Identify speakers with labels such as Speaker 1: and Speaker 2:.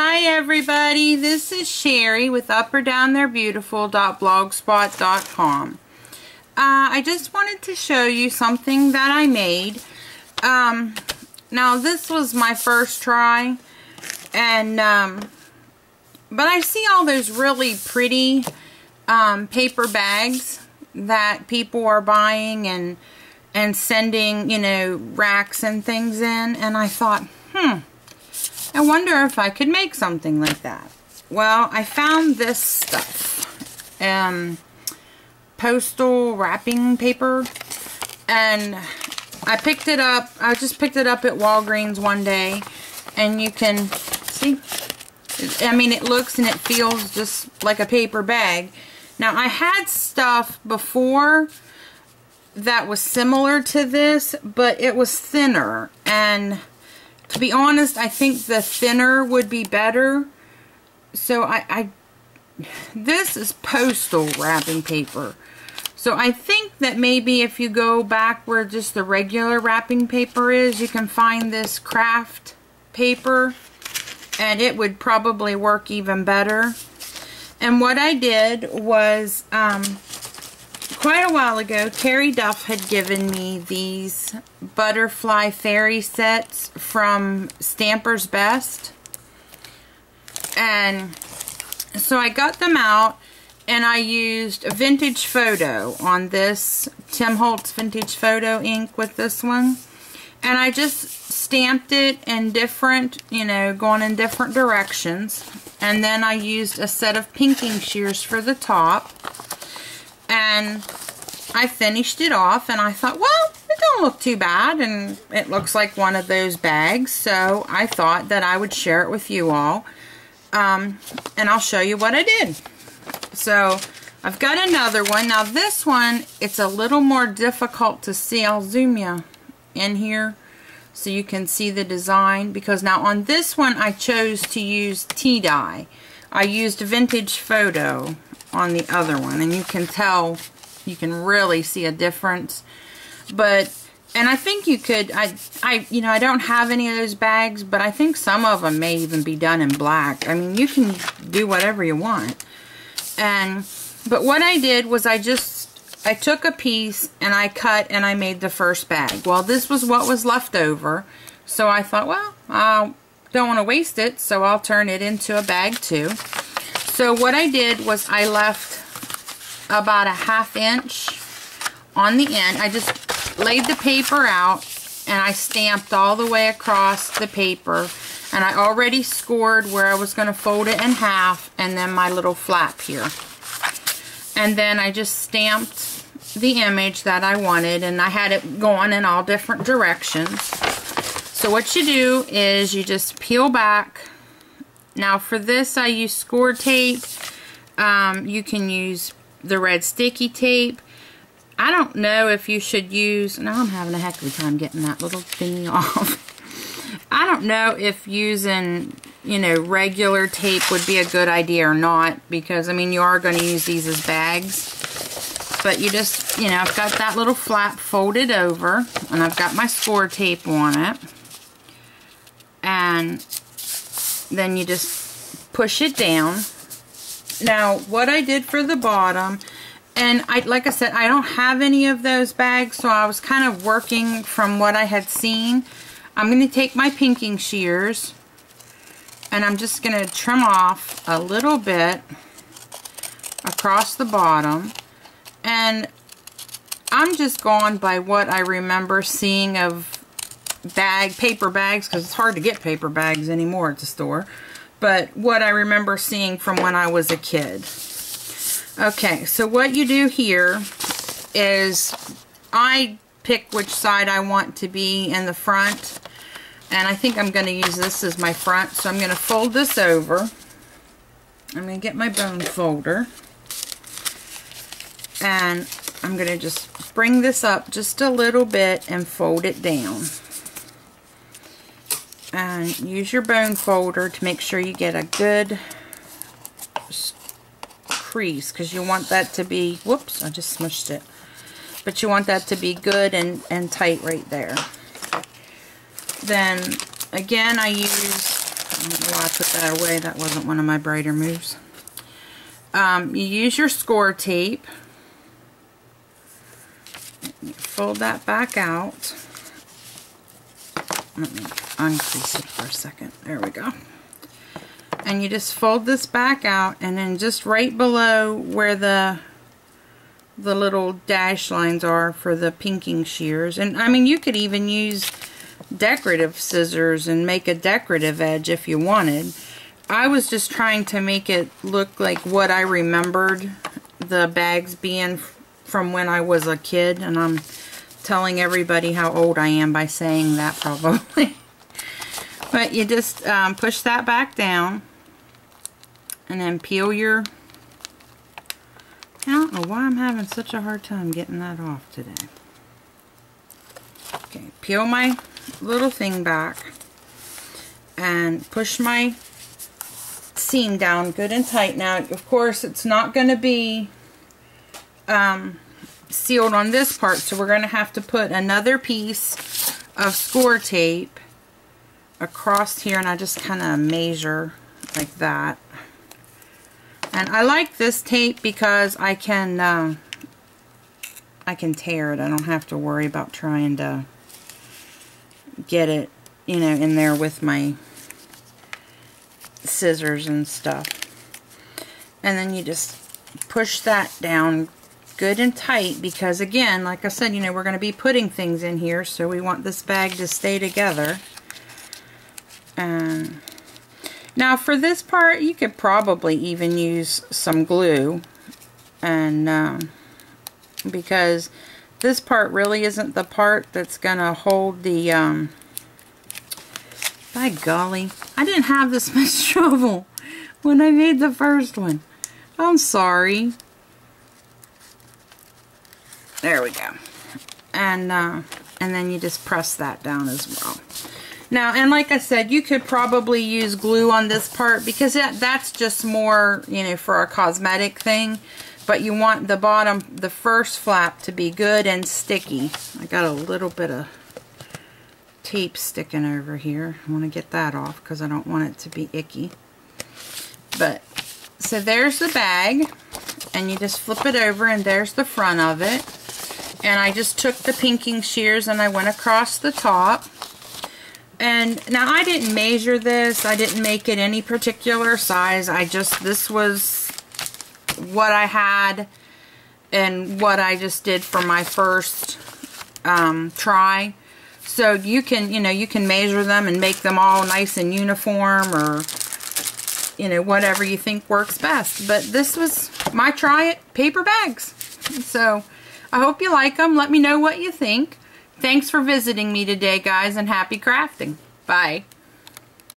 Speaker 1: Hi everybody, this is Sherry with UpOrDownThereBeautiful.blogspot.com. I just wanted to show you something that I made. Now this was my first try, and but I see all those really pretty paper bags that people are buying and sending, you know, racks and things in, and I thought, I wonder if I could make something like that. Well, I found this stuff, postal wrapping paper, and I picked it up. I just picked it up at Walgreens one day, and you can see, I mean, it looks and it feels just like a paper bag. Now, I had stuff before that was similar to this, but it was thinner, and to be honest, I think the thinner would be better. So this is postal wrapping paper. So I think that maybe if you go back where just the regular wrapping paper is, you can find this craft paper, and it would probably work even better. And what I did was, quite a while ago, Terry Duff had given me these butterfly fairy sets from Stamper's Best. And so I got them out, and I used a vintage photo on this, Tim Holtz vintage photo ink with this one. And I just stamped it in different, you know, going in different directions. And then I used a set of pinking shears for the top. And I finished it off, and I thought, well, it don't look too bad, and it looks like one of those bags, so I thought that I would share it with you all, and I'll show you what I did. So I've got another one. Now this one, it's a little more difficult to see. I'll zoom you in here so you can see the design, because now on this one I chose to use tea dye. I used vintage photo on the other one, and you can tell, you can really see a difference. But, and I think you could, you know, I don't have any of those bags, but I think some of them may even be done in black. I mean, you can do whatever you want. But what I did was I took a piece and I cut and I made the first bag. Well, this was what was left over, so I thought, well, I don't want to waste it, so I'll turn it into a bag too. So what I did was I left about a 1/2 inch on the end. I just laid the paper out, and I stamped all the way across the paper, and I already scored where I was going to fold it in half, and then my little flap here. And then I just stamped the image that I wanted, and I had it going in all different directions. So what you do is you just peel back. Now for this I use score tape. You can use the red sticky tape. I don't know if you should use, now I'm having a heck of a time getting that little thingy off. I don't know if using, you know, regular tape would be a good idea or not, because I mean, you are going to use these as bags. But you just, you know, I've got that little flap folded over, and I've got my score tape on it. And then you just push it down. Now, what I did for the bottom, and like I said, I don't have any of those bags, so I was kind of working from what I had seen. I'm going to take my pinking shears, and I'm just going to trim off a little bit across the bottom. And I'm just going by what I remember seeing of paper bags, because it's hard to get paper bags anymore at the store, but what I remember seeing from when I was a kid. Okay, so what you do here is I pick which side I want to be in the front, and I think I'm going to use this as my front, so I'm going to fold this over. I'm going to get my bone folder, and I'm going to just bring this up just a little bit and fold it down. And use your bone folder to make sure you get a good crease, because you want that to be, whoops, I just smushed it. But you want that to be good and tight right there. Then, again, I use, I don't know why I put that away. That wasn't one of my brighter moves. You use your score tape. You fold that back out. Let me uncrease it for a second. There we go. And you just fold this back out, and then just right below where the little dash lines are for the pinking shears. And I mean, you could even use decorative scissors and make a decorative edge if you wanted. I was just trying to make it look like what I remembered the bags being from when I was a kid, and I'm telling everybody how old I am by saying that probably. But you just push that back down and then peel your... I don't know why I'm having such a hard time getting that off today. Okay, peel my little thing back and push my seam down good and tight. Now, of course, it's not going to be sealed on this part, so we're going to have to put another piece of score tape across here, and I just kind of measure like that. And I like this tape because I can tear it. I don't have to worry about trying to get it, you know, in there with my scissors and stuff. And then you just push that down good and tight, because again, like I said, you know, we're going to be putting things in here, so we want this bag to stay together. And now for this part, you could probably even use some glue, and because this part really isn't the part that's gonna hold the by golly, I didn't have this much trouble when I made the first one. I'm sorry. There we go. And then you just press that down as well. Now, and like I said, you could probably use glue on this part, because that's just more, you know, for a cosmetic thing. But you want the bottom, the first flap, to be good and sticky. I got a little bit of tape sticking over here. I want to get that off because I don't want it to be icky. But, so there's the bag, and you just flip it over, and there's the front of it. And I just took the pinking shears and I went across the top. And now I didn't measure this. I didn't make it any particular size. This was what I had and what I just did for my first try. So you can, you know, you can measure them and make them all nice and uniform, or, you know, whatever you think works best. But this was my try at paper bags. So I hope you like them. Let me know what you think. Thanks for visiting me today, guys, and happy crafting. Bye.